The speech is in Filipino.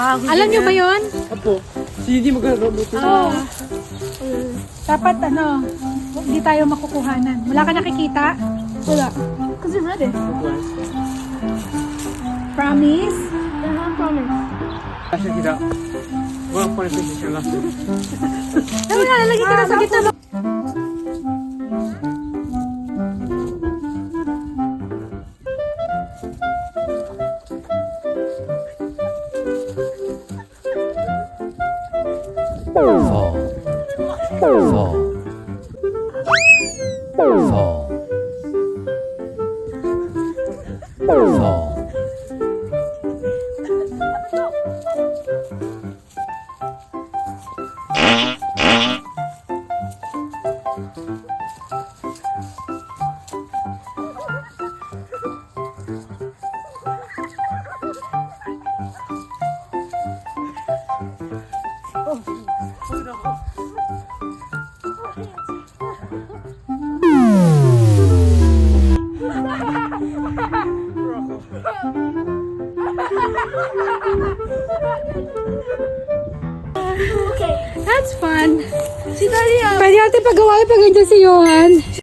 Alam nyo ba yun? Apo, hindi mag-robot. Dapat hindi tayo makukuhanan. Wala ka nakikita? Wala. Kasi ready. Promise? Promise. Kasi kita. Walang pa rin siya lang. Tama na, lalagay ka na sa gitna. Fall. Fall. Fall. Fall. That's fun. Si Dalia. Pwede natin pagawa pag ganyan si Johan.